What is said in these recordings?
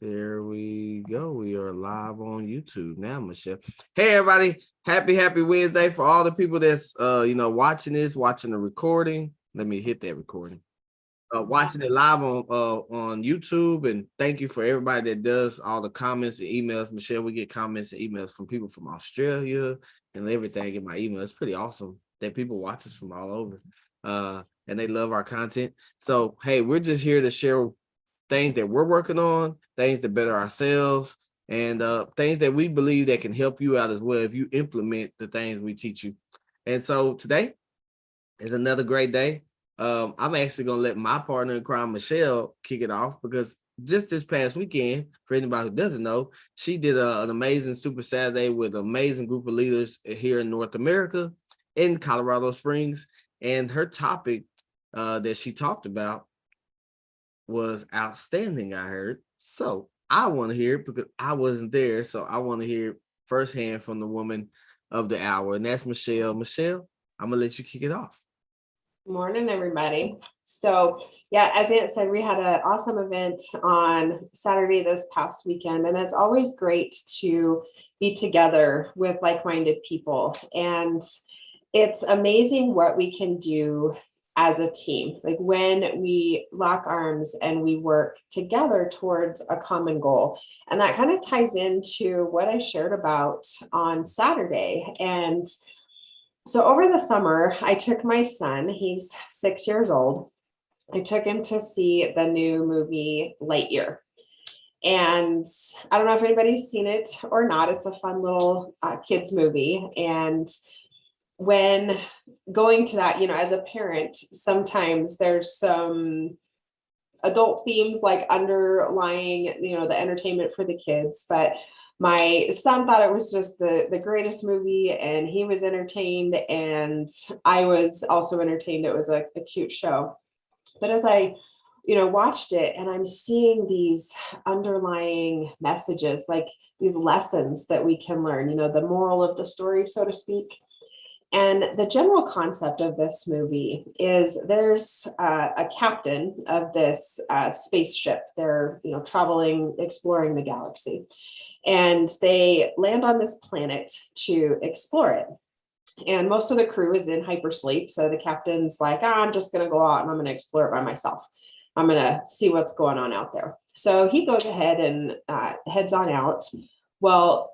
There we go. We are live on YouTube now, Michelle. Hey, everybody. Happy Wednesday for all the people that's watching this, watching the recording. Let me hit that recording. Watching it live on YouTube, and thank you for everybody that does all the comments and emails. Michelle, we get comments and emails from people from Australia and everything in my email. It's pretty awesome that people watch us from all over, and they love our content. So, hey, we're just here to share things that we're working on, things that better ourselves, and things that we believe that can help you out as well if you implement the things we teach you. And so today is another great day. I'm actually gonna let my partner in crime, Michelle, kick it off because just this past weekend, for anybody who doesn't know, she did an amazing Super Saturday with an amazing group of leaders here in North America, in Colorado Springs, and her topic that she talked about was outstanding, I heard. So I want to hear it because I wasn't there. So I want to hear firsthand from the woman of the hour, and that's Michelle. Michelle, I'm gonna let you kick it off. Morning, everybody. So yeah, as Aunt said, we had an awesome event on Saturday this past weekend, and it's always great to be together with like-minded people. And it's amazing what we can do as a team, like when we lock arms and we work together towards a common goal. And that kind of ties into what I shared about on Saturday. And so over the summer, I took my son, he's 6 years old. I took him to see the new movie Lightyear. And I don't know if anybody's seen it or not. It's a fun little kids movie. And when going to that, as a parent, sometimes there's some adult themes like underlying, the entertainment for the kids. But my son thought it was just the greatest movie, and he was entertained, and I was also entertained. It was a cute show. But as I watched it, and I'm seeing these underlying messages, like these lessons that we can learn, the moral of the story, so to speak. And the general concept of this movie is there's a captain of this spaceship. They're, traveling, exploring the galaxy. And they land on this planet to explore it. And most of the crew is in hypersleep. So the captain's like, I'm just going to go out and I'm going to explore it by myself. I'm going to see what's going on out there. So he goes ahead and heads on out. Well,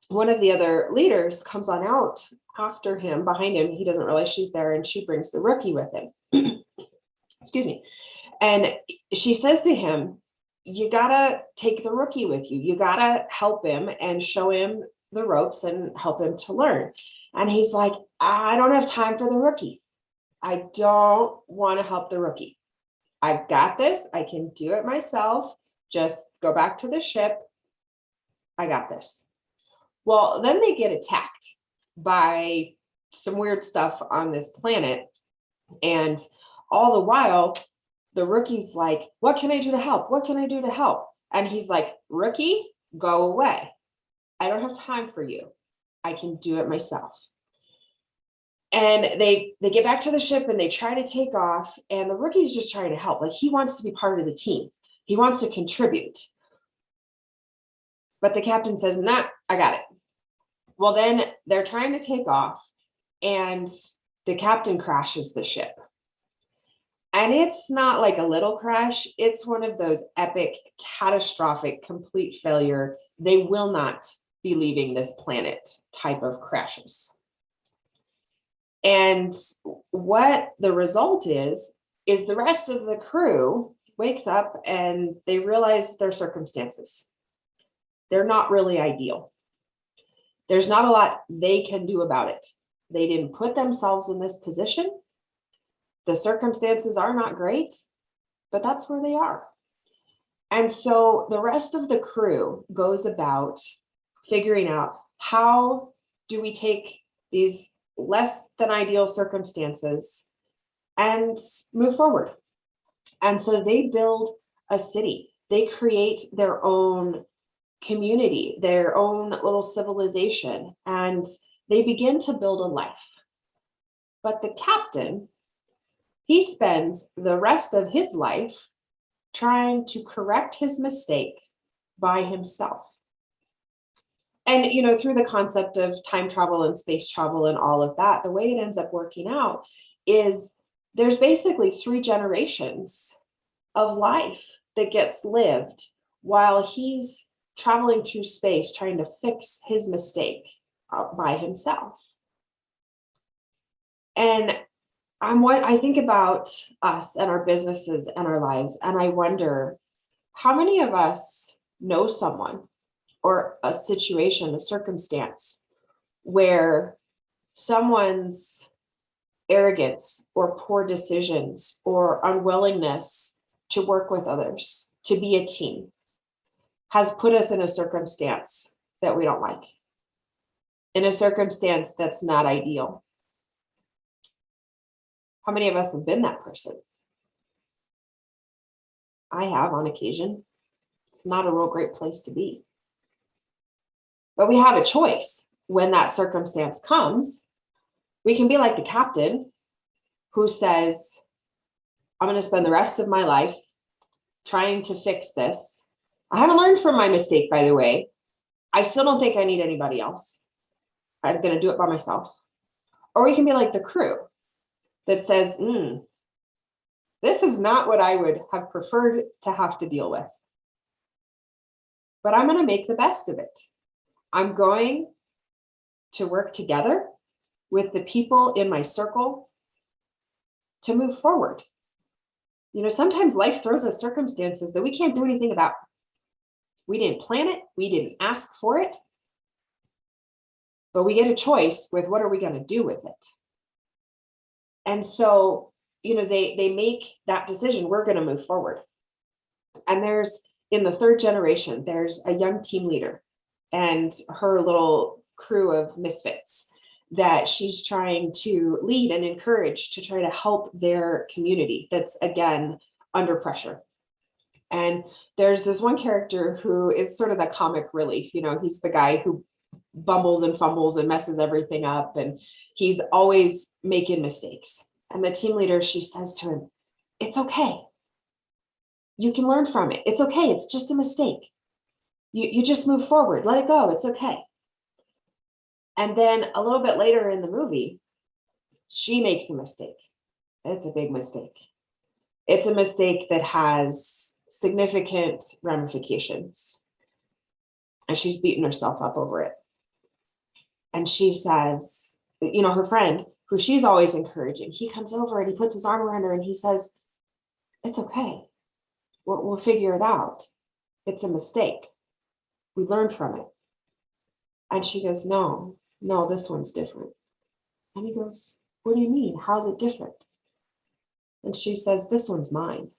one of the other leaders comes on out after him, behind him. He doesn't realize she's there, and she brings the rookie with him. Excuse me. And she says to him, you gotta take the rookie with you. You gotta help him and show him the ropes and help him to learn. And he's like, I don't have time for the rookie. I don't want to help the rookie. I got this. I can do it myself. Just go back to the ship. I got this. Well, then they get attacked by some weird stuff on this planet. And all the while, the rookie's like, what can I do to help? What can I do to help? And he's like, rookie, go away. I don't have time for you. I can do it myself. And they get back to the ship and they try to take off. And the rookie's just trying to help. Like, he wants to be part of the team. He wants to contribute. But the captain says, nah, I got it. Well, then they're trying to take off, and the captain crashes the ship. And it's not like a little crash. It's one of those epic, catastrophic, complete failure. They will not be leaving this planet type of crashes. And what the result is the rest of the crew wakes up and they realize their circumstances. They're not really ideal. There's not a lot they can do about it. They didn't put themselves in this position. The circumstances are not great, but that's where they are. And so the rest of the crew goes about figuring out, how do we take these less than ideal circumstances and move forward? And so they build a city. They create their own community, their own little civilization, and they begin to build a life. But the captain, he spends the rest of his life trying to correct his mistake by himself. And, through the concept of time travel and space travel and all of that, the way it ends up working out is there's basically 3 generations of life that gets lived while he's traveling through space trying to fix his mistake by himself. And I think about us and our businesses and our lives, and I wonder how many of us know someone or a situation, a circumstance where someone's arrogance or poor decisions or unwillingness to work with others, to be a team, has put us in a circumstance that we don't like, in a circumstance that's not ideal. How many of us have been that person? I have on occasion. It's not a real great place to be. But we have a choice when that circumstance comes. We can be like the captain who says, I'm going to spend the rest of my life trying to fix this. I haven't learned from my mistake, by the way. I still don't think I need anybody else. I'm going to do it by myself. Or we can be like the crew that says, this is not what I would have preferred to have to deal with. But I'm going to make the best of it. I'm going to work together with the people in my circle to move forward. Sometimes life throws us circumstances that we can't do anything about. We didn't plan it. We didn't ask for it. But we get a choice with what are we going to do with it. And so, they make that decision. We're going to move forward. And in the 3rd generation, there's a young team leader and her little crew of misfits that she's trying to lead and encourage to try to help their community that's, again, under pressure. And there's this one character who is sort of the comic relief. He's the guy who bumbles and fumbles and messes everything up, and he's always making mistakes. And the team leader, she says to him, it's okay. You can learn from it. It's okay. It's just a mistake. You just move forward. Let it go. It's okay. And then a little bit later in the movie, she makes a mistake. It's a big mistake. It's a mistake that has significant ramifications. And she's beating herself up over it. And she says, her friend, who she's always encouraging, he comes over and he puts his arm around her and he says, it's okay. We'll figure it out. It's a mistake. We learn from it. And she goes, no, this one's different. And he goes, what do you mean? How's it different? And she says, this one's mine.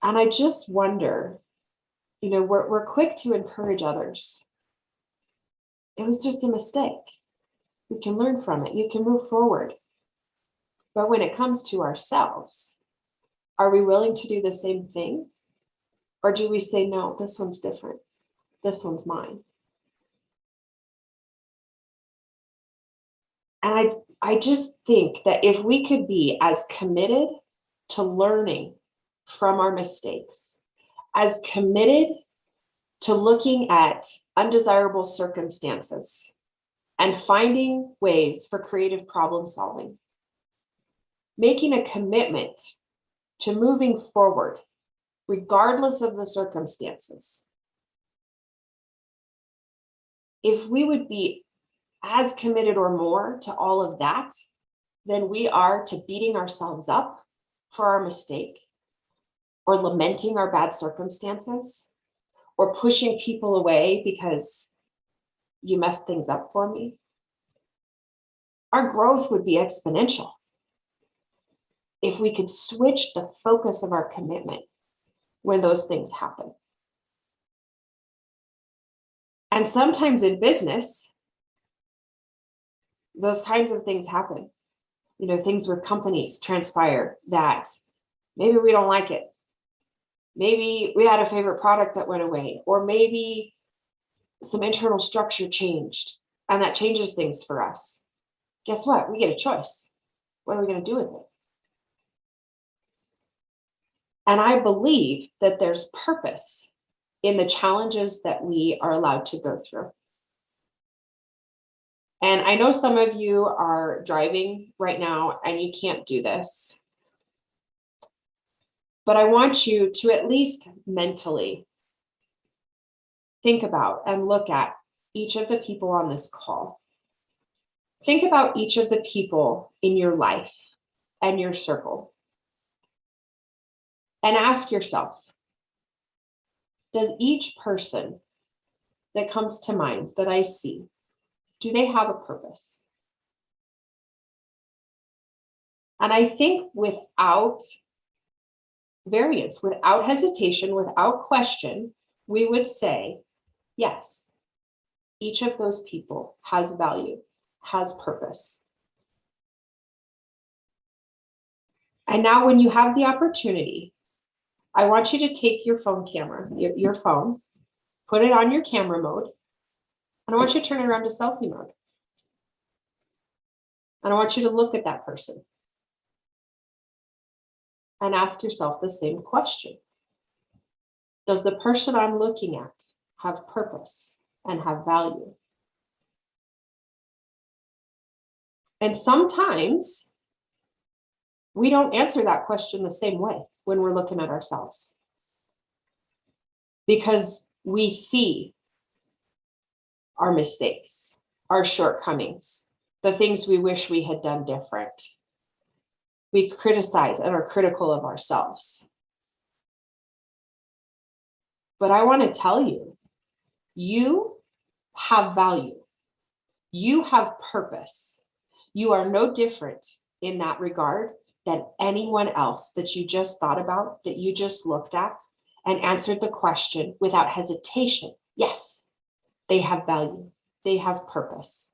And I just wonder, we're quick to encourage others. It was just a mistake. We can learn from it. You can move forward. But when it comes to ourselves, are we willing to do the same thing? Or do we say, no, this one's different. This one's mine. And I just think that if we could be as committed to learning from our mistakes, as committed to looking at undesirable circumstances and finding ways for creative problem solving, making a commitment to moving forward, regardless of the circumstances. If we would be as committed or more to all of that than we are to beating ourselves up for our mistake, or lamenting our bad circumstances, or pushing people away because you messed things up for me, our growth would be exponential. If we could switch the focus of our commitment when those things happen. And sometimes in business, those kinds of things happen. Things with companies transpire that maybe we don't like it. Maybe we had a favorite product that went away, or maybe some internal structure changed and that changes things for us. Guess what? We get a choice. What are we going to do with it? And I believe that there's purpose in the challenges that we are allowed to go through. And I know some of you are driving right now and you can't do this, but I want you to at least mentally think about and look at each of the people on this call. Think about each of the people in your life and your circle. And ask yourself, does each person that comes to mind that I see, do they have a purpose? And I think without variance, without hesitation, without question, we would say, yes, each of those people has value, has purpose. And now when you have the opportunity, I want you to take your phone camera, your phone, put it on your camera mode, and I want you to turn it around to selfie mode. And I want you to look at that person and ask yourself the same question. Does the person I'm looking at have purpose and have value? And sometimes we don't answer that question the same way when we're looking at ourselves, because we see our mistakes, our shortcomings, the things we wish we had done different. We criticize and are critical of ourselves. But I want to tell you, you have value. You have purpose. You are no different in that regard than anyone else that you just thought about, that you just looked at and answered the question without hesitation. Yes, they have value. They have purpose.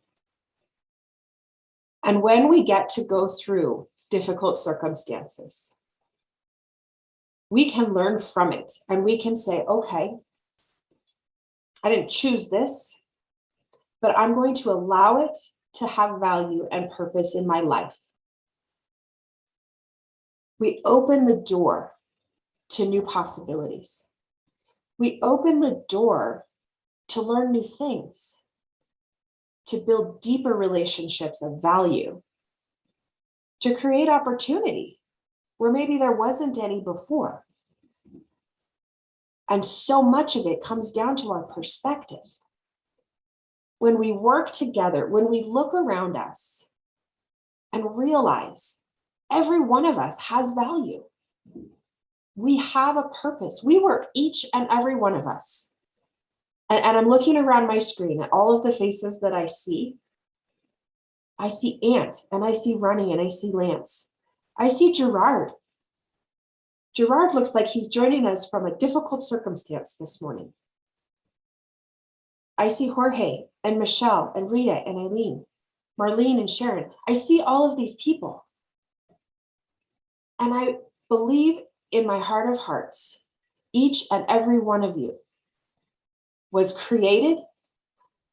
And when we get to go through difficult circumstances, we can learn from it and we can say, okay, I didn't choose this, but I'm going to allow it to have value and purpose in my life. We open the door to new possibilities. We open the door to learn new things, to build deeper relationships of value, to create opportunity where maybe there wasn't any before. And so much of it comes down to our perspective. When we work together, when we look around us and realize every one of us has value, we have a purpose. We were each and every one of us. And I'm looking around my screen at all of the faces that I see. I see Ant, and I see Ronnie, and I see Lance. I see Gerard. Gerard looks like he's joining us from a difficult circumstance this morning. I see Jorge and Michelle and Rita and Eileen, Marlene and Sharon. I see all of these people. And I believe in my heart of hearts, each and every one of you was created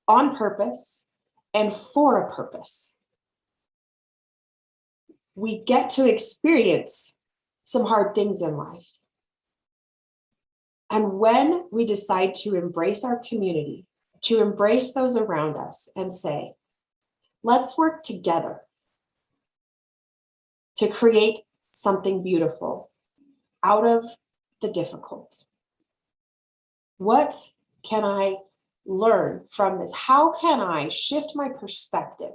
on purpose and for a purpose. We get to experience some hard things in life. And when we decide to embrace our community, to embrace those around us and say, let's work together to create something beautiful out of the difficult. What can I learn from this? How can I shift my perspective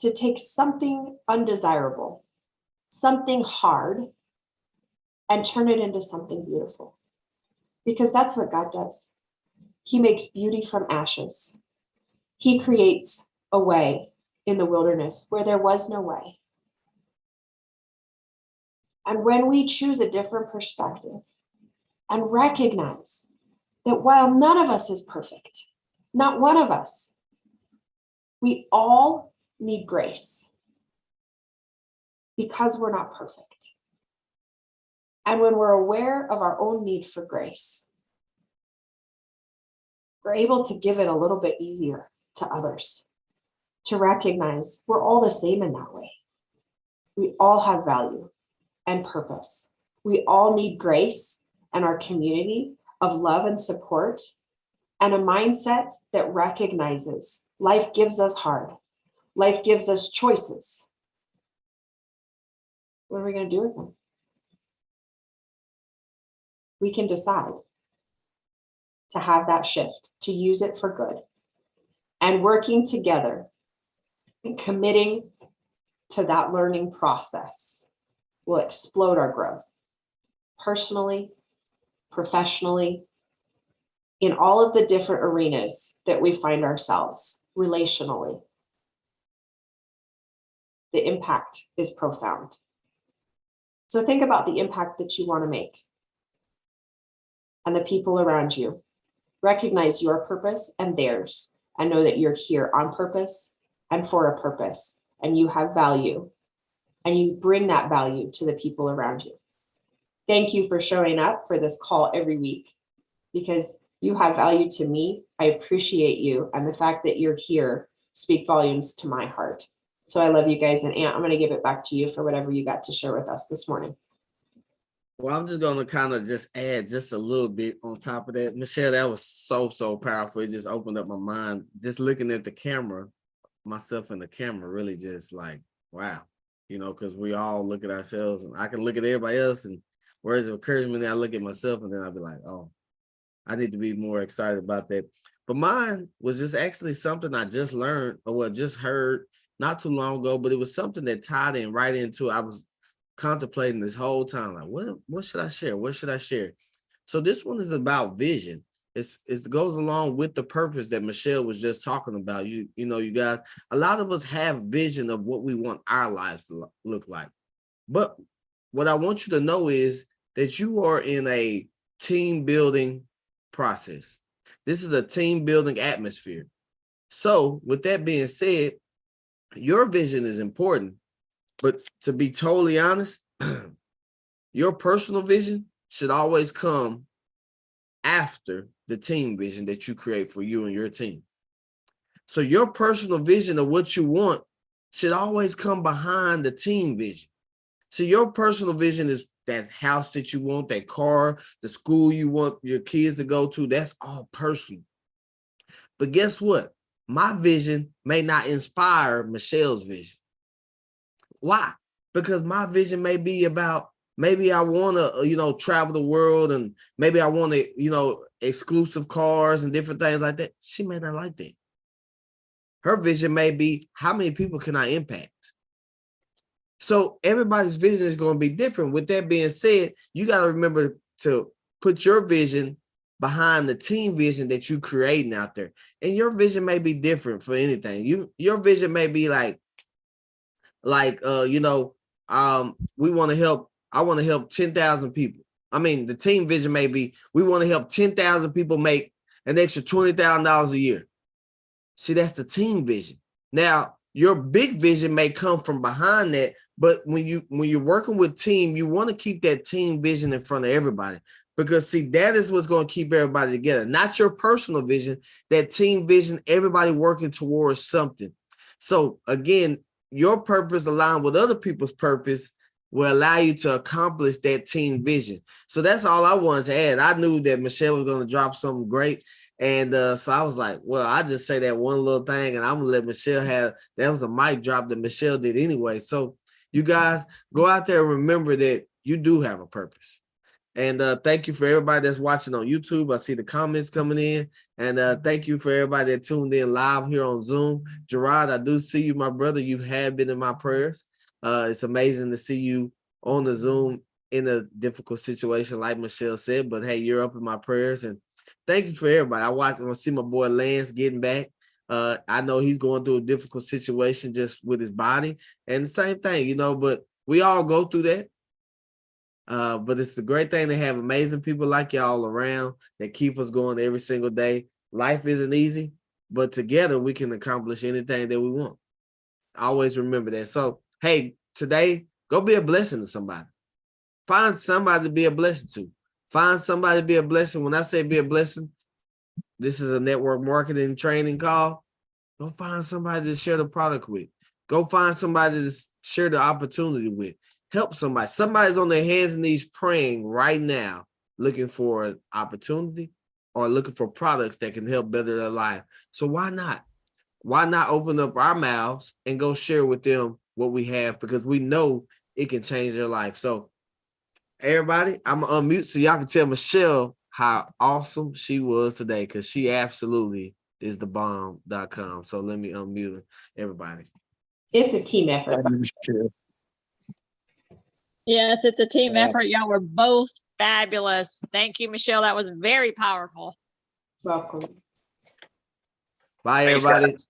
to take something undesirable, something hard, and turn it into something beautiful? Because that's what God does. He makes beauty from ashes. He creates a way in the wilderness where there was no way. And when we choose a different perspective and recognize that while none of us is perfect, not one of us, we all need grace because we're not perfect. And when we're aware of our own need for grace, we're able to give it a little bit easier to others, to recognize we're all the same in that way. We all have value and purpose, We all need grace and our community of love and support, and a mindset that recognizes life gives us hard. Life gives us choices. What are we going to do with them? We can decide to have that shift, to use it for good. And working together and committing to that learning process will explode our growth personally, professionally, in all of the different arenas that we find ourselves relationally. The impact is profound. So think about the impact that you want to make and the people around you. Recognize your purpose and theirs, and know that you're here on purpose and for a purpose, and you have value, and you bring that value to the people around you. Thank you for showing up for this call every week, because you have value to me. I appreciate you, and the fact that you're here speak volumes to my heart. So I love you guys, and Aunt, I'm going to give it back to you for whatever you got to share with us this morning. Well, I'm just going to kind of just add just a little bit on top of that. Michelle, that was so powerful. It just opened up my mind. Just looking at the camera, myself in the camera, really just like, wow, you know, because we all look at ourselves, and I can look at everybody else, and words of encouragement, I look at myself, and then I'll be like, oh, I need to be more excited about that. But mine was just actually something I just learned, or what just heard not too long ago, but it was something that tied in right into, I was contemplating this whole time, like, what should I share? What should I share? So this one is about vision. It goes along with the purpose that Michelle was just talking about. You know, you guys, a lot of us have vision of what we want our lives to look like. But what I want you to know is that you are in a team building process. This is a team building atmosphere. So with that being said, your vision is important, but to be totally honest, your personal vision should always come after the team vision that you create for you and your team. So your personal vision of what you want should always come behind the team vision. So your personal vision is that house that you want, that car, the school you want your kids to go to. That's all personal. But guess what? My vision may not inspire Michelle's vision. Why? Because my vision may be about, maybe I want to, you know, travel the world, and maybe I want to, you know, exclusive cars and different things like that. She may not like that. Her vision may be, how many people can I impact? So everybody's vision is going to be different. With that being said, you got to remember to put your vision behind the team vision that you're creating out there. And your vision may be different for anything. Your vision may be like, you know, we want to help. I want to help 10,000 people. I mean, the team vision may be, we want to help 10,000 people make an extra $20,000 a year. See, that's the team vision. Now, your big vision may come from behind that, but when you're working with team, you want to keep that team vision in front of everybody, because see, that is what's going to keep everybody together. Not your personal vision, that team vision, everybody working towards something. So again, your purpose aligned with other people's purpose will allow you to accomplish that team vision. So that's all I wanted to add. I knew that Michelle was going to drop something great. And so I was like, well, I just say that one little thing, and I'm going to let Michelle have, that was a mic drop that Michelle did anyway. So you guys go out there and remember that you do have a purpose. And thank you for everybody that's watching on YouTube. I see the comments coming in. And thank you for everybody that tuned in live here on Zoom. Gerard, I do see you, my brother. You have been in my prayers. It's amazing to see you on the Zoom in a difficult situation, like Michelle said. But hey, you're up in my prayers. And thank you for everybody. I see my boy Lance getting back. I know he's going through a difficult situation just with his body. And the same thing, you know, but we all go through that. But it's the great thing to have amazing people like y'all around that keep us going every single day. Life isn't easy, but together we can accomplish anything that we want. Always remember that. So, hey, today, go be a blessing to somebody. Find somebody to be a blessing to. Find somebody to be a blessing. When I say be a blessing, this is a network marketing training call. Go find somebody to share the product with. Go find somebody to share the opportunity with. help somebody. Somebody's on their hands and knees praying right now, looking for an opportunity or looking for products that can help better their life. So why not? Why not open up our mouths and go share with them what we have, because we know it can change their life. So everybody, I'm gonna unmute so y'all can tell Michelle how awesome she was today, because she absolutely is the bomb.com. So let me unmute everybody. It's a team effort. Yes, it's a team effort. Y'all were both fabulous. Thank you, Michelle. That was very powerful. Welcome. Bye, Thanks, everybody. guys.